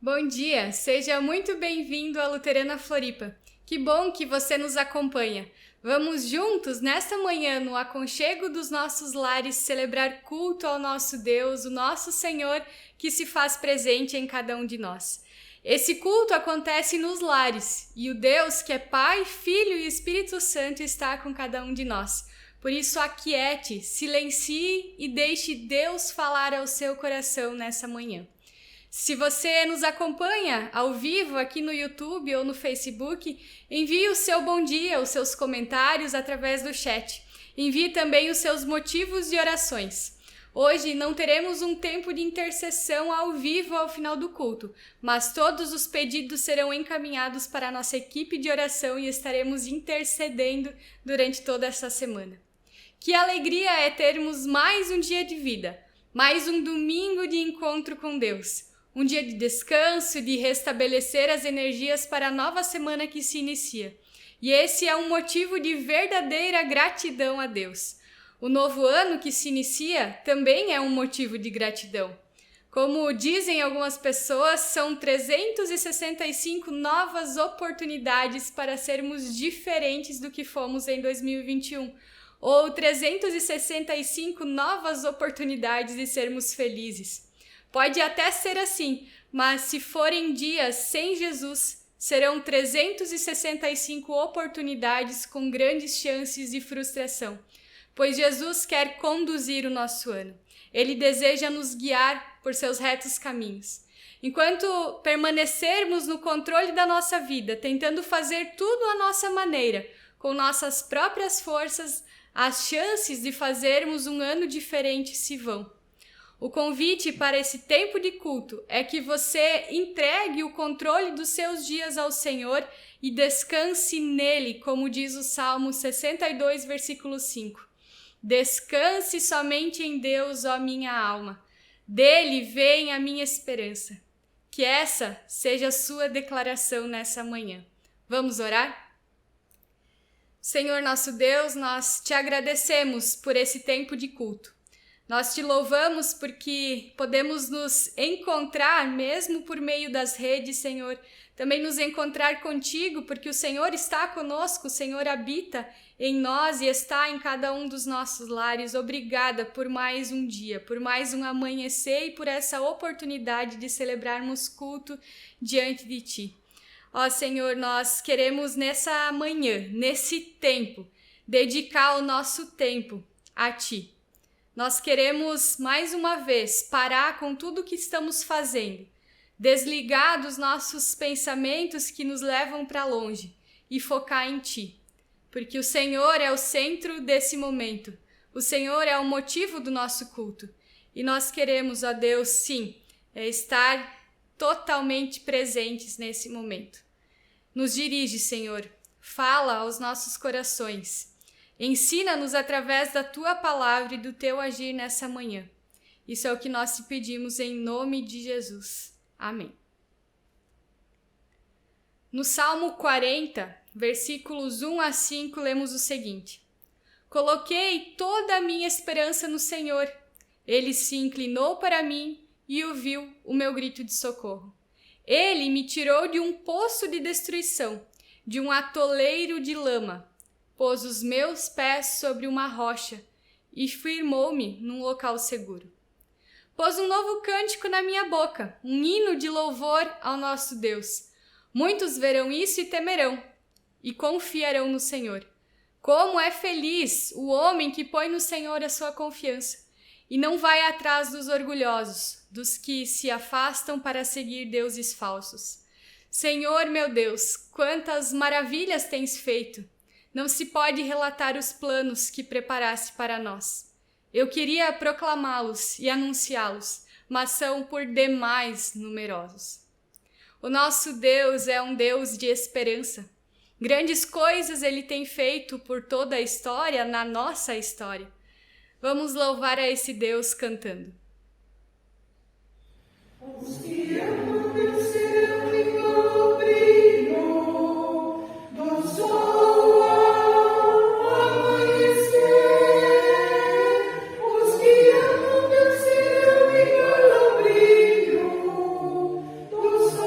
Bom dia, seja muito bem-vindo à Luterana Floripa. Que bom que você nos acompanha. Vamos juntos, nesta manhã, no aconchego dos nossos lares, celebrar culto ao nosso Deus, o nosso Senhor, que se faz presente em cada um de nós. Esse culto acontece nos lares, e o Deus, que é Pai, Filho e Espírito Santo, está com cada um de nós. Por isso, aquiete, silencie e deixe Deus falar ao seu coração nessa manhã. Se você nos acompanha ao vivo aqui no YouTube ou no Facebook, envie o seu bom dia, os seus comentários através do chat. Envie também os seus motivos de orações. Hoje não teremos um tempo de intercessão ao vivo ao final do culto, mas todos os pedidos serão encaminhados para a nossa equipe de oração e estaremos intercedendo durante toda essa semana. Que alegria é termos mais um dia de vida, mais um domingo de encontro com Deus. Um dia de descanso, de restabelecer as energias para a nova semana que se inicia. E esse é um motivo de verdadeira gratidão a Deus. O novo ano que se inicia também é um motivo de gratidão. Como dizem algumas pessoas, são 365 novas oportunidades para sermos diferentes do que fomos em 2021. Ou 365 novas oportunidades de sermos felizes. Pode até ser assim, mas se forem dias sem Jesus, serão 365 oportunidades com grandes chances de frustração, pois Jesus quer conduzir o nosso ano. Ele deseja nos guiar por seus retos caminhos. Enquanto permanecermos no controle da nossa vida, tentando fazer tudo à nossa maneira, com nossas próprias forças, as chances de fazermos um ano diferente se vão. O convite para esse tempo de culto é que você entregue o controle dos seus dias ao Senhor e descanse nele, como diz o Salmo 62, versículo 5. Descanse somente em Deus, ó minha alma. Dele vem a minha esperança. Que essa seja a sua declaração nessa manhã. Vamos orar? Senhor nosso Deus, nós te agradecemos por esse tempo de culto. Nós te louvamos porque podemos nos encontrar mesmo por meio das redes, Senhor. Também nos encontrar contigo porque o Senhor está conosco, o Senhor habita em nós e está em cada um dos nossos lares. Obrigada por mais um dia, por mais um amanhecer e por essa oportunidade de celebrarmos culto diante de ti. Ó Senhor, nós queremos nessa manhã, nesse tempo, dedicar o nosso tempo a ti. Nós queremos, mais uma vez, parar com tudo o que estamos fazendo, desligar dos nossos pensamentos que nos levam para longe e focar em Ti. Porque o Senhor é o centro desse momento, o Senhor é o motivo do nosso culto. E nós queremos, ó Deus, sim, estar totalmente presentes nesse momento. Nos dirige, Senhor, fala aos nossos corações. Ensina-nos através da Tua palavra e do Teu agir nessa manhã. Isso é o que nós te pedimos em nome de Jesus. Amém. No Salmo 40, versículos 1 a 5, lemos o seguinte. Coloquei toda a minha esperança no Senhor. Ele se inclinou para mim e ouviu o meu grito de socorro. Ele me tirou de um poço de destruição, de um atoleiro de lama. Pôs os meus pés sobre uma rocha e firmou-me num local seguro. Pôs um novo cântico na minha boca, um hino de louvor ao nosso Deus. Muitos verão isso e temerão, e confiarão no Senhor. Como é feliz o homem que põe no Senhor a sua confiança, e não vai atrás dos orgulhosos, dos que se afastam para seguir deuses falsos. Senhor meu Deus, quantas maravilhas tens feito! Não se pode relatar os planos que preparaste para nós. Eu queria proclamá-los e anunciá-los, mas são por demais numerosos. O nosso Deus é um Deus de esperança. Grandes coisas Ele tem feito por toda a história, na nossa história. Vamos louvar a esse Deus cantando. Os que amam teu céu e brilho do sol ao amanhecer. Os que amam teu céu e brilho do sol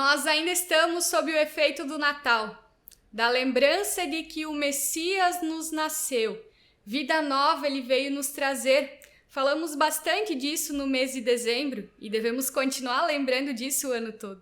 Nós ainda estamos sob o efeito do Natal, da lembrança de que o Messias nos nasceu. Vida nova ele veio nos trazer. Falamos bastante disso no mês de dezembro e devemos continuar lembrando disso o ano todo.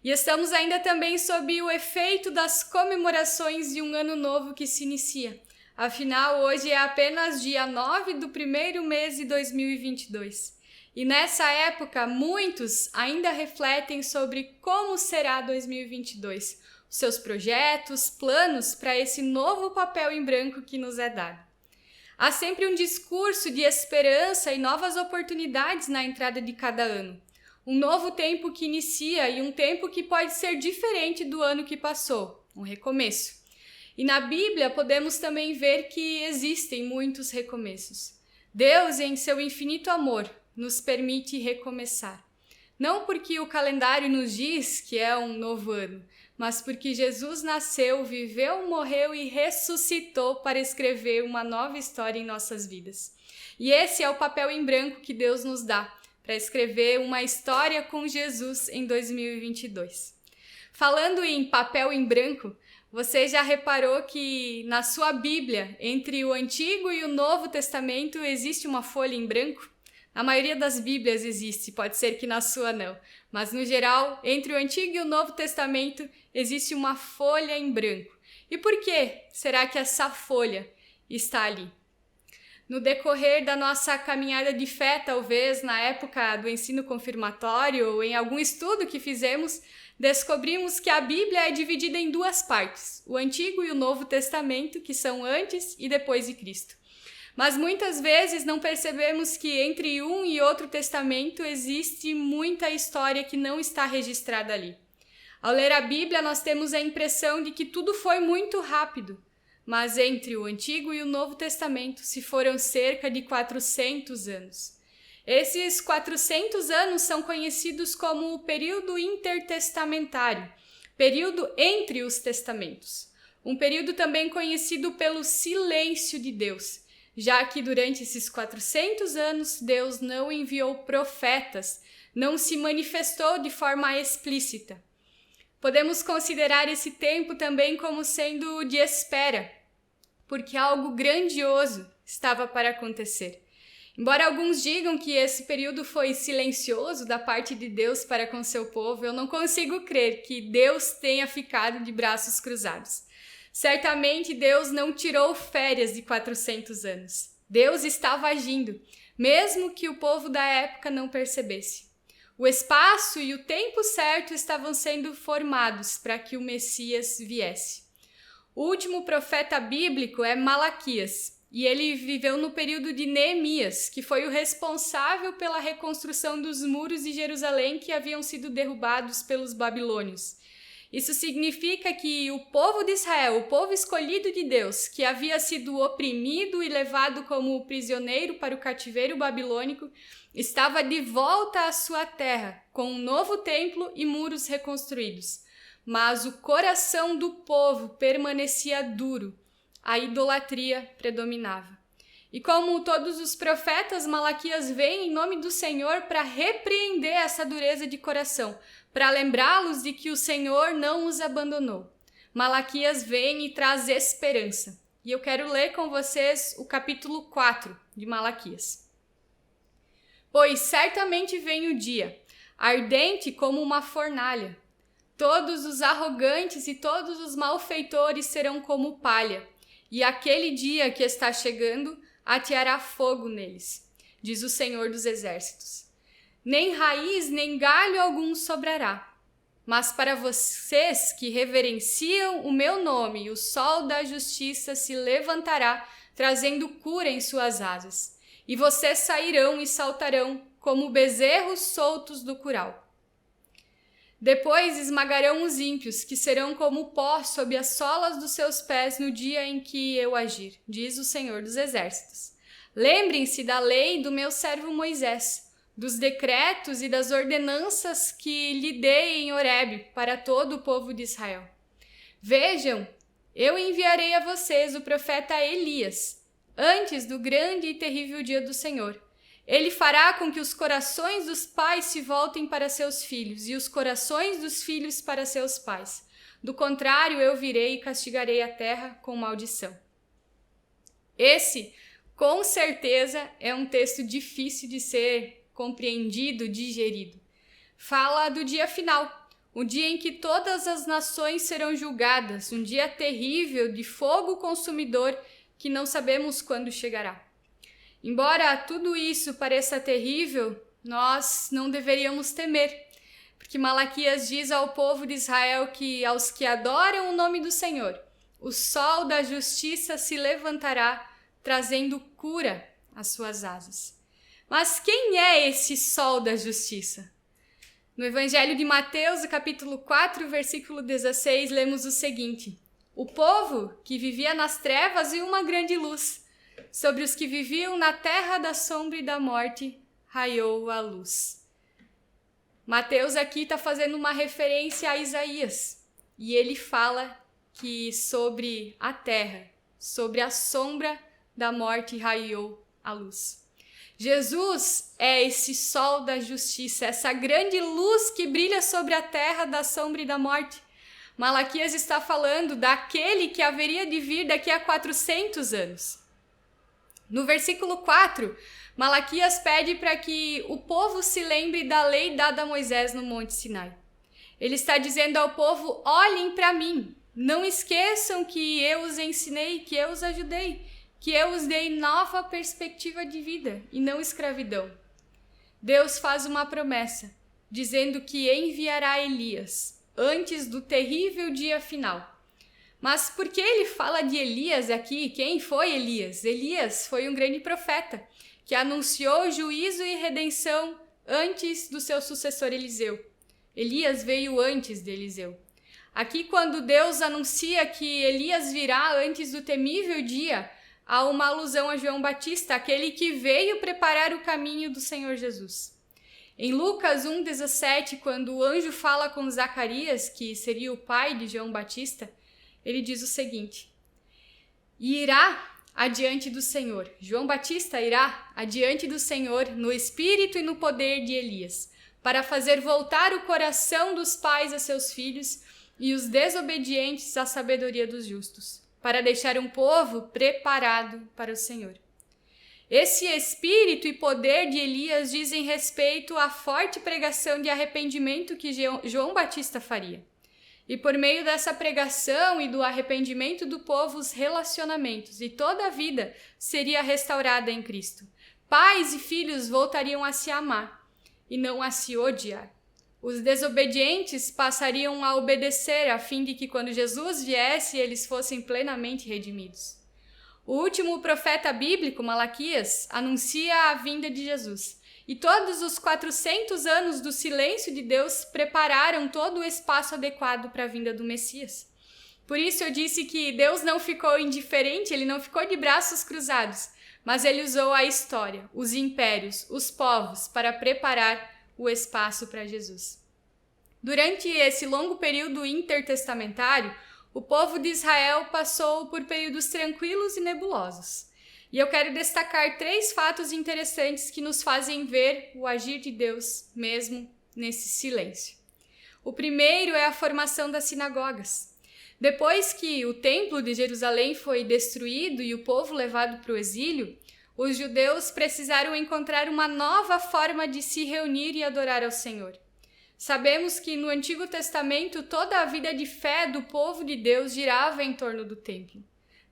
E estamos ainda também sob o efeito das comemorações de um ano novo que se inicia. Afinal, hoje é apenas dia 9 do primeiro mês de 2022. E nessa época, muitos ainda refletem sobre como será 2022, os seus projetos, planos para esse novo papel em branco que nos é dado. Há sempre um discurso de esperança e novas oportunidades na entrada de cada ano. Um novo tempo que inicia e um tempo que pode ser diferente do ano que passou, um recomeço. E na Bíblia podemos também ver que existem muitos recomeços. Deus, em seu infinito amor, nos permite recomeçar. Não porque o calendário nos diz que é um novo ano, mas porque Jesus nasceu, viveu, morreu e ressuscitou para escrever uma nova história em nossas vidas. E esse é o papel em branco que Deus nos dá, para escrever uma história com Jesus em 2022. Falando em papel em branco, você já reparou que na sua Bíblia, entre o Antigo e o Novo Testamento, existe uma folha em branco? A maioria das Bíblias existe, pode ser que na sua não, mas no geral, entre o Antigo e o Novo Testamento, existe uma folha em branco. E por que será que essa folha está ali? No decorrer da nossa caminhada de fé, talvez na época do ensino confirmatório ou em algum estudo que fizemos, descobrimos que a Bíblia é dividida em duas partes, o Antigo e o Novo Testamento, que são antes e depois de Cristo. Mas muitas vezes não percebemos que entre um e outro testamento existe muita história que não está registrada ali. Ao ler a Bíblia, nós temos a impressão de que tudo foi muito rápido, mas entre o Antigo e o Novo Testamento se foram cerca de 400 anos. Esses 400 anos são conhecidos como o período intertestamentário, período entre os testamentos. Um período também conhecido pelo silêncio de Deus, já que durante esses 400 anos Deus não enviou profetas, não se manifestou de forma explícita. Podemos considerar esse tempo também como sendo de espera, porque algo grandioso estava para acontecer. Embora alguns digam que esse período foi silencioso da parte de Deus para com seu povo, eu não consigo crer que Deus tenha ficado de braços cruzados. Certamente Deus não tirou férias de 400 anos. Deus estava agindo, mesmo que o povo da época não percebesse. O espaço e o tempo certo estavam sendo formados para que o Messias viesse. O último profeta bíblico é Malaquias, e ele viveu no período de Neemias, que foi o responsável pela reconstrução dos muros de Jerusalém que haviam sido derrubados pelos babilônios. Isso significa que o povo de Israel, o povo escolhido de Deus, que havia sido oprimido e levado como prisioneiro para o cativeiro babilônico, estava de volta à sua terra, com um novo templo e muros reconstruídos. Mas o coração do povo permanecia duro, a idolatria predominava. E como todos os profetas, Malaquias vem em nome do Senhor para repreender essa dureza de coração, para lembrá-los de que o Senhor não os abandonou. Malaquias vem e traz esperança. E eu quero ler com vocês o capítulo 4 de Malaquias. Pois certamente vem o dia, ardente como uma fornalha. Todos os arrogantes e todos os malfeitores serão como palha, e aquele dia que está chegando ateará fogo neles, diz o Senhor dos Exércitos. Nem raiz, nem galho algum sobrará. Mas para vocês que reverenciam o meu nome, o sol da justiça se levantará, trazendo cura em suas asas. E vocês sairão e saltarão como bezerros soltos do curral. Depois esmagarão os ímpios, que serão como pó sob as solas dos seus pés no dia em que eu agir, diz o Senhor dos Exércitos. Lembrem-se da lei do meu servo Moisés, dos decretos e das ordenanças que lhe dei em Horebe para todo o povo de Israel. Vejam, eu enviarei a vocês o profeta Elias, antes do grande e terrível dia do Senhor. Ele fará com que os corações dos pais se voltem para seus filhos e os corações dos filhos para seus pais. Do contrário, eu virei e castigarei a terra com maldição. Esse, com certeza, é um texto difícil de ser compreendido, digerido. Fala do dia final, o dia em que todas as nações serão julgadas, um dia terrível de fogo consumidor que não sabemos quando chegará. Embora tudo isso pareça terrível, nós não deveríamos temer, porque Malaquias diz ao povo de Israel que aos que adoram o nome do Senhor, o sol da justiça se levantará, trazendo cura às suas asas. Mas quem é esse sol da justiça? No Evangelho de Mateus, capítulo 4, versículo 16, lemos o seguinte: o povo que vivia nas trevas viu uma grande luz. Sobre os que viviam na terra da sombra e da morte, raiou a luz. Mateus aqui está fazendo uma referência a Isaías. E ele fala que sobre a terra, sobre a sombra da morte, raiou a luz. Jesus é esse sol da justiça, essa grande luz que brilha sobre a terra da sombra e da morte. Malaquias está falando daquele que haveria de vir daqui a 400 anos. No versículo 4, Malaquias pede para que o povo se lembre da lei dada a Moisés no Monte Sinai. Ele está dizendo ao povo: olhem para mim, não esqueçam que eu os ensinei, que eu os ajudei, que eu os dei nova perspectiva de vida e não escravidão. Deus faz uma promessa, dizendo que enviará Elias antes do terrível dia final. Mas por que ele fala de Elias aqui? Quem foi Elias? Elias foi um grande profeta que anunciou juízo e redenção antes do seu sucessor Eliseu. Elias veio antes de Eliseu. Aqui, quando Deus anuncia que Elias virá antes do temível dia, há uma alusão a João Batista, aquele que veio preparar o caminho do Senhor Jesus. Em Lucas 1,17, quando o anjo fala com Zacarias, que seria o pai de João Batista, ele diz o seguinte: e irá adiante do Senhor. João Batista irá adiante do Senhor no espírito e no poder de Elias, para fazer voltar o coração dos pais a seus filhos e os desobedientes à sabedoria dos justos, para deixar um povo preparado para o Senhor. Esse espírito e poder de Elias dizem respeito à forte pregação de arrependimento que João Batista faria. E por meio dessa pregação e do arrependimento do povo, os relacionamentos e toda a vida seria restaurada em Cristo. Pais e filhos voltariam a se amar e não a se odiar. Os desobedientes passariam a obedecer, a fim de que quando Jesus viesse, eles fossem plenamente redimidos. O último profeta bíblico, Malaquias, anuncia a vinda de Jesus. E todos os 400 anos do silêncio de Deus prepararam todo o espaço adequado para a vinda do Messias. Por isso eu disse que Deus não ficou indiferente, ele não ficou de braços cruzados, mas ele usou a história, os impérios, os povos para preparar o espaço para Jesus. Durante esse longo período intertestamentário, o povo de Israel passou por períodos tranquilos e nebulosos. E eu quero destacar 3 fatos interessantes que nos fazem ver o agir de Deus mesmo nesse silêncio. O primeiro é a formação das sinagogas. Depois que o templo de Jerusalém foi destruído e o povo levado para o exílio, os judeus precisaram encontrar uma nova forma de se reunir e adorar ao Senhor. Sabemos que no Antigo Testamento toda a vida de fé do povo de Deus girava em torno do templo.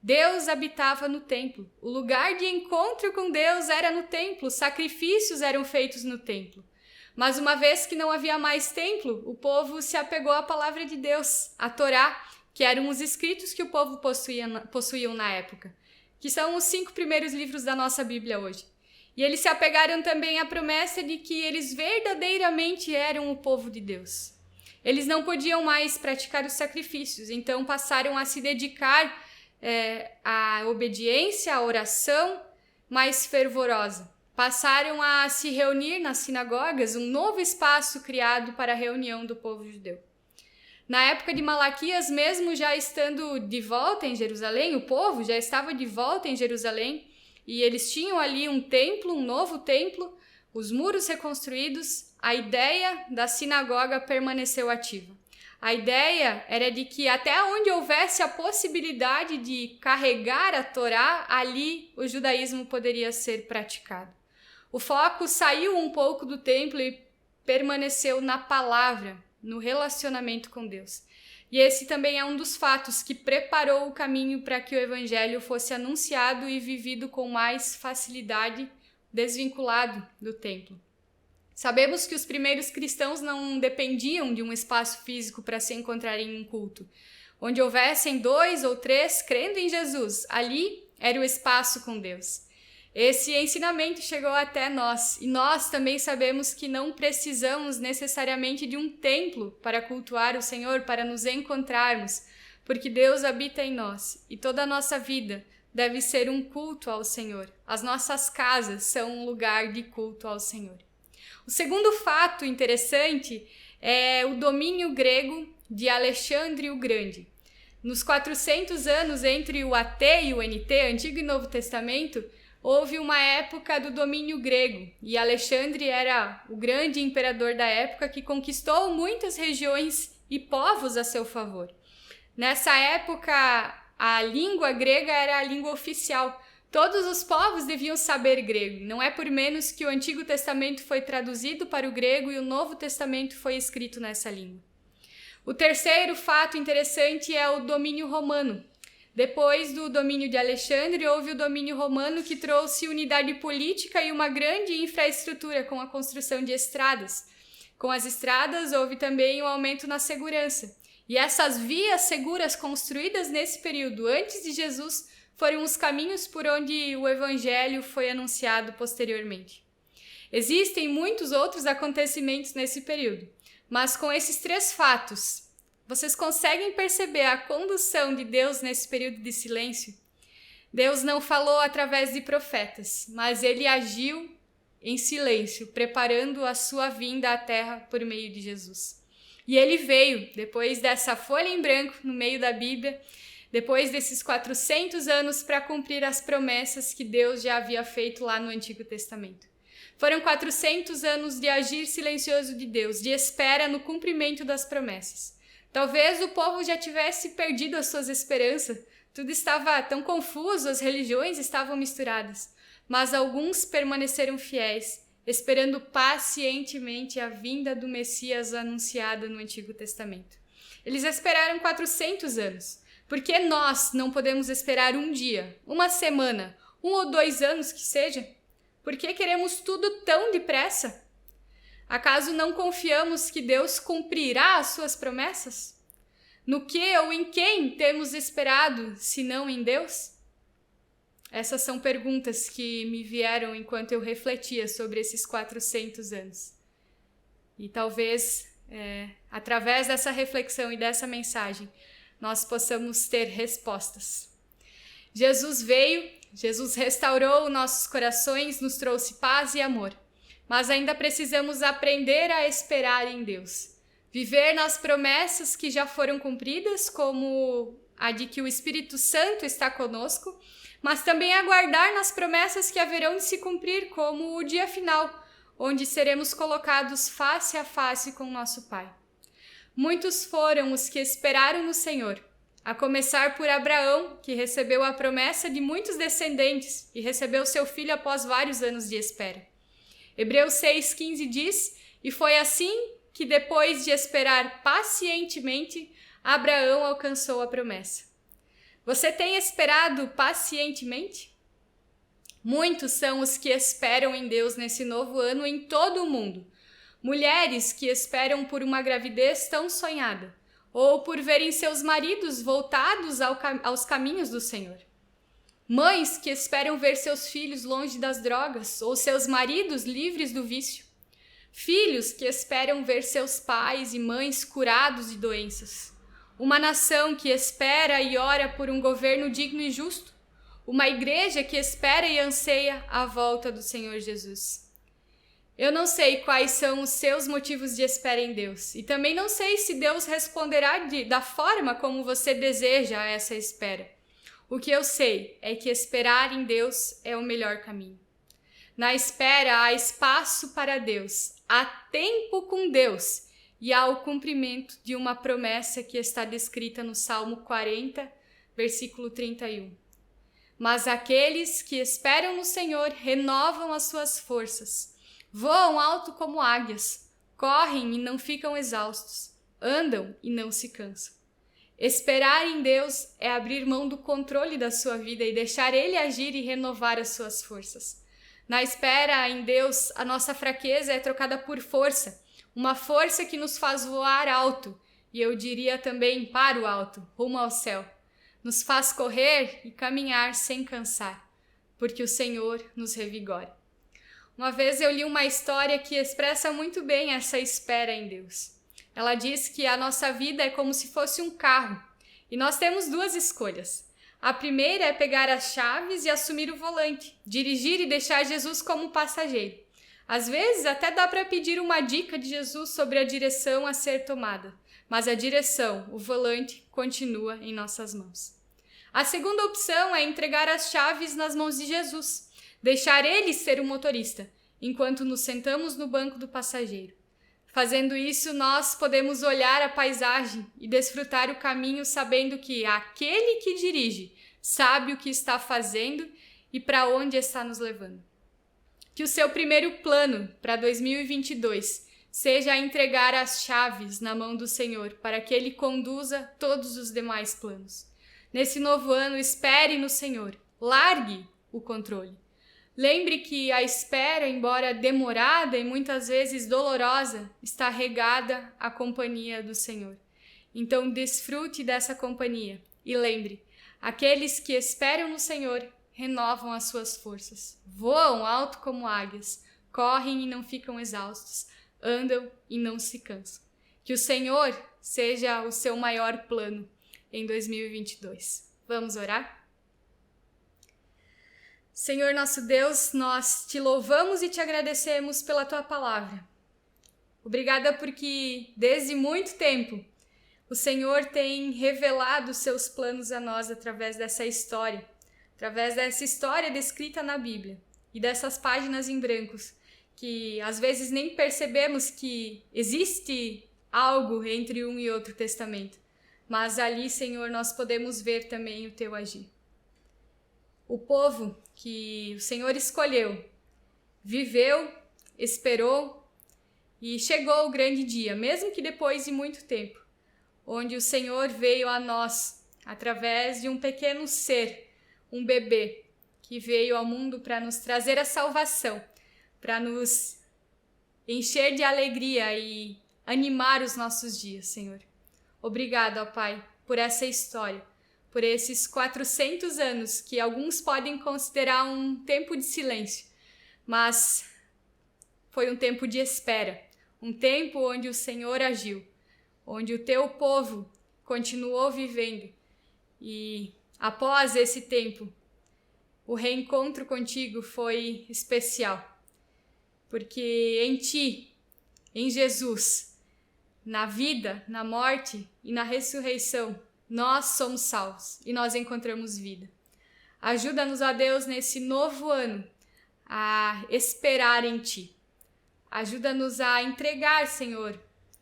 Deus habitava no templo. O lugar de encontro com Deus era no templo, sacrifícios eram feitos no templo. Mas uma vez que não havia mais templo, o povo se apegou à palavra de Deus, a Torá, que eram os escritos que o povo possuíam na época, que são os 5 primeiros livros da nossa Bíblia hoje. E eles se apegaram também à promessa de que eles verdadeiramente eram o povo de Deus. Eles não podiam mais praticar os sacrifícios, então passaram a se dedicar à obediência, à oração mais fervorosa. Passaram a se reunir nas sinagogas, um novo espaço criado para a reunião do povo judeu. Na época de Malaquias, mesmo já estando de volta em Jerusalém, o povo já estava de volta em Jerusalém, e eles tinham ali um templo, um novo templo, os muros reconstruídos, a ideia da sinagoga permaneceu ativa. A ideia era de que até onde houvesse a possibilidade de carregar a Torá, ali o judaísmo poderia ser praticado. O foco saiu um pouco do templo e permaneceu na palavra, no relacionamento com Deus. E esse também é um dos fatos que preparou o caminho para que o evangelho fosse anunciado e vivido com mais facilidade, desvinculado do templo. Sabemos que os primeiros cristãos não dependiam de um espaço físico para se encontrarem em um culto. Onde houvessem 2 ou 3 crendo em Jesus, ali era o espaço com Deus. Esse ensinamento chegou até nós, e nós também sabemos que não precisamos necessariamente de um templo para cultuar o Senhor, para nos encontrarmos, porque Deus habita em nós, e toda a nossa vida deve ser um culto ao Senhor. As nossas casas são um lugar de culto ao Senhor. O segundo fato interessante é o domínio grego de Alexandre o Grande. Nos 400 anos entre o AT e o NT, Antigo e Novo Testamento, houve uma época do domínio grego, e Alexandre era o grande imperador da época que conquistou muitas regiões e povos a seu favor. Nessa época, a língua grega era a língua oficial. Todos os povos deviam saber grego. Não é por menos que o Antigo Testamento foi traduzido para o grego e o Novo Testamento foi escrito nessa língua. O terceiro fato interessante é o domínio romano. Depois do domínio de Alexandre, houve o domínio romano que trouxe unidade política e uma grande infraestrutura com a construção de estradas. Com as estradas, houve também um aumento na segurança. E essas vias seguras construídas nesse período antes de Jesus foram os caminhos por onde o evangelho foi anunciado posteriormente. Existem muitos outros acontecimentos nesse período, mas com esses 3 fatos, vocês conseguem perceber a condução de Deus nesse período de silêncio? Deus não falou através de profetas, mas ele agiu em silêncio, preparando a sua vinda à terra por meio de Jesus. E ele veio, depois dessa folha em branco no meio da Bíblia, depois desses 400 anos para cumprir as promessas que Deus já havia feito lá no Antigo Testamento. Foram 400 anos de agir silencioso de Deus, de espera no cumprimento das promessas. Talvez o povo já tivesse perdido as suas esperanças, tudo estava tão confuso, as religiões estavam misturadas, mas alguns permaneceram fiéis, esperando pacientemente a vinda do Messias anunciada no Antigo Testamento. Eles esperaram 400 anos. Por que nós não podemos esperar um dia, uma semana, 1 ou 2 anos que seja? Por que queremos tudo tão depressa? Acaso não confiamos que Deus cumprirá as suas promessas? No que ou em quem temos esperado, se não em Deus? Essas são perguntas que me vieram enquanto eu refletia sobre esses 400 anos. E talvez, através dessa reflexão e dessa mensagem, nós possamos ter respostas. Jesus veio, Jesus restaurou nossos corações, nos trouxe paz e amor. Mas ainda precisamos aprender a esperar em Deus. Viver nas promessas que já foram cumpridas, como a de que o Espírito Santo está conosco, mas também aguardar nas promessas que haverão de se cumprir, como o dia final, onde seremos colocados face a face com nosso Pai. Muitos foram os que esperaram no Senhor, a começar por Abraão, que recebeu a promessa de muitos descendentes e recebeu seu filho após vários anos de espera. Hebreus 6,15 diz, e foi assim que depois de esperar pacientemente, Abraão alcançou a promessa. Você tem esperado pacientemente? Muitos são os que esperam em Deus nesse novo ano em todo o mundo. Mulheres que esperam por uma gravidez tão sonhada, ou por verem seus maridos voltados aos caminhos do Senhor. Mães que esperam ver seus filhos longe das drogas, ou seus maridos livres do vício. Filhos que esperam ver seus pais e mães curados de doenças. Uma nação que espera e ora por um governo digno e justo. Uma igreja que espera e anseia a volta do Senhor Jesus. Eu não sei quais são os seus motivos de espera em Deus, e também não sei se Deus responderá da forma como você deseja essa espera. O que eu sei é que esperar em Deus é o melhor caminho. Na espera há espaço para Deus, há tempo com Deus e há o cumprimento de uma promessa que está descrita no Salmo 40, versículo 31. Mas aqueles que esperam no Senhor renovam as suas forças, voam alto como águias, correm e não ficam exaustos, andam e não se cansam. Esperar em Deus é abrir mão do controle da sua vida e deixar Ele agir e renovar as suas forças. Na espera em Deus, a nossa fraqueza é trocada por força, uma força que nos faz voar alto, e eu diria também para o alto, rumo ao céu. Nos faz correr e caminhar sem cansar, porque o Senhor nos revigora. Uma vez eu li uma história que expressa muito bem essa espera em Deus. Ela diz que a nossa vida é como se fosse um carro, e nós temos duas escolhas. A primeira é pegar as chaves e assumir o volante, dirigir e deixar Jesus como passageiro. Às vezes até dá para pedir uma dica de Jesus sobre a direção a ser tomada, mas a direção, o volante, continua em nossas mãos. A segunda opção é entregar as chaves nas mãos de Jesus, deixar Ele ser o motorista, enquanto nos sentamos no banco do passageiro. Fazendo isso, nós podemos olhar a paisagem e desfrutar o caminho sabendo que aquele que dirige sabe o que está fazendo e para onde está nos levando. Que o seu primeiro plano para 2022 seja entregar as chaves na mão do Senhor para que Ele conduza todos os demais planos. Nesse novo ano, espere no Senhor, largue o controle. Lembre que a espera, embora demorada e muitas vezes dolorosa, está regada à companhia do Senhor. Então desfrute dessa companhia e lembre, aqueles que esperam no Senhor renovam as suas forças, voam alto como águias, correm e não ficam exaustos, andam e não se cansam. Que o Senhor seja o seu maior plano em 2022. Vamos orar? Senhor nosso Deus, nós te louvamos e te agradecemos pela tua palavra. Obrigada porque desde muito tempo o Senhor tem revelado os seus planos a nós através dessa história descrita na Bíblia e dessas páginas em brancos que às vezes nem percebemos que existe algo entre um e outro testamento, mas ali, Senhor, nós podemos ver também o teu agir. O povo que o Senhor escolheu, viveu, esperou e chegou o grande dia, mesmo que depois de muito tempo, onde o Senhor veio a nós através de um pequeno ser, um bebê, que veio ao mundo para nos trazer a salvação, para nos encher de alegria e animar os nossos dias, Senhor. Obrigado, ó Pai, por essa história, por esses 400 anos que alguns podem considerar um tempo de silêncio, mas foi um tempo de espera, um tempo onde o Senhor agiu, onde o teu povo continuou vivendo e após esse tempo, o reencontro contigo foi especial, porque em ti, em Jesus, na vida, na morte e na ressurreição, nós somos salvos e nós encontramos vida. Ajuda-nos, ó Deus, nesse novo ano a esperar em ti. Ajuda-nos a entregar, Senhor,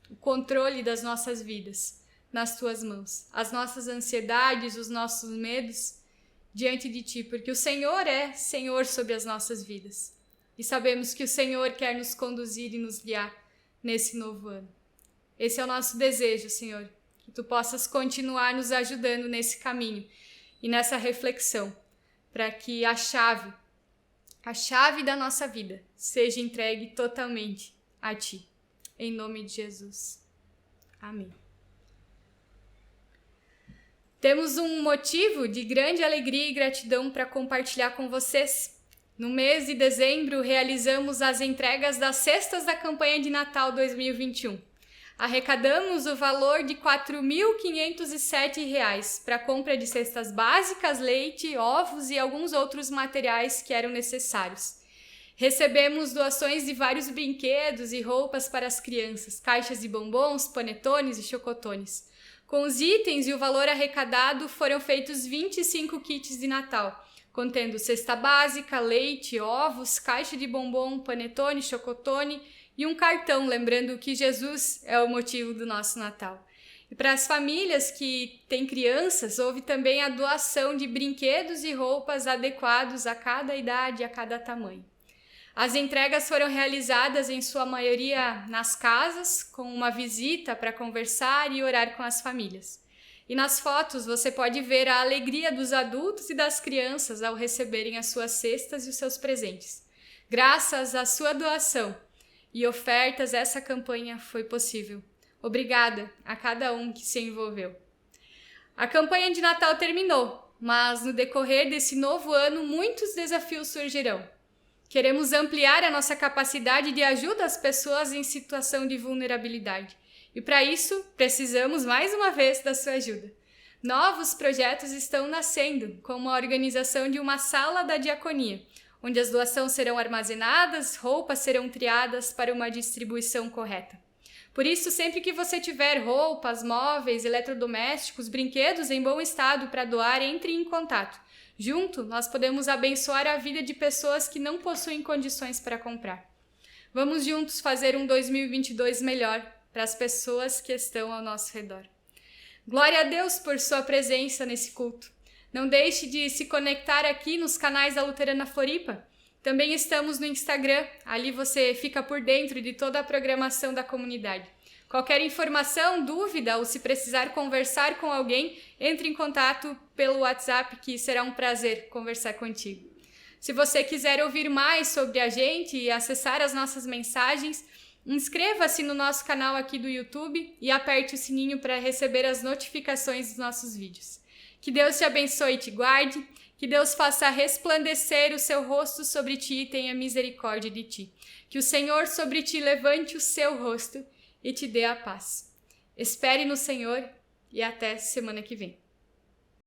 o controle das nossas vidas nas tuas mãos, as nossas ansiedades, os nossos medos diante de ti, porque o Senhor é Senhor sobre as nossas vidas. E sabemos que o Senhor quer nos conduzir e nos guiar nesse novo ano. Esse é o nosso desejo, Senhor, que tu possas continuar nos ajudando nesse caminho e nessa reflexão, para que a chave da nossa vida seja entregue totalmente a ti. Em nome de Jesus. Amém. Temos um motivo de grande alegria e gratidão para compartilhar com vocês. No mês de dezembro, realizamos as entregas das cestas da campanha de Natal 2021. Arrecadamos o valor de R$ 4.507 para a compra de cestas básicas, leite, ovos e alguns outros materiais que eram necessários. Recebemos doações de vários brinquedos e roupas para as crianças, caixas de bombons, panetones e chocotones. Com os itens e o valor arrecadado, foram feitos 25 kits de Natal, contendo cesta básica, leite, ovos, caixa de bombom, panetone, chocotone e um cartão, lembrando que Jesus é o motivo do nosso Natal. E para as famílias que têm crianças, houve também a doação de brinquedos e roupas adequados a cada idade e a cada tamanho. As entregas foram realizadas em sua maioria nas casas, com uma visita para conversar e orar com as famílias. E nas fotos você pode ver a alegria dos adultos e das crianças ao receberem as suas cestas e os seus presentes. Graças à sua doação e ofertas, essa campanha foi possível. Obrigada a cada um que se envolveu. A campanha de Natal terminou, mas no decorrer desse novo ano muitos desafios surgirão. Queremos ampliar a nossa capacidade de ajuda às pessoas em situação de vulnerabilidade. E para isso, precisamos mais uma vez da sua ajuda. Novos projetos estão nascendo, como a organização de uma sala da diaconia, onde as doações serão armazenadas, roupas serão triadas para uma distribuição correta. Por isso, sempre que você tiver roupas, móveis, eletrodomésticos, brinquedos em bom estado para doar, entre em contato. Junto, nós podemos abençoar a vida de pessoas que não possuem condições para comprar. Vamos juntos fazer um 2022 melhor para as pessoas que estão ao nosso redor. Glória a Deus por sua presença nesse culto. Não deixe de se conectar aqui nos canais da Luterana Floripa. Também estamos no Instagram, ali você fica por dentro de toda a programação da comunidade. Qualquer informação, dúvida ou se precisar conversar com alguém, entre em contato pelo WhatsApp, que será um prazer conversar contigo. Se você quiser ouvir mais sobre a gente e acessar as nossas mensagens, inscreva-se no nosso canal aqui do YouTube e aperte o sininho para receber as notificações dos nossos vídeos. Que Deus te abençoe e te guarde, que Deus faça resplandecer o seu rosto sobre ti e tenha misericórdia de ti. Que o Senhor sobre ti levante o seu rosto e te dê a paz. Espere no Senhor e até semana que vem.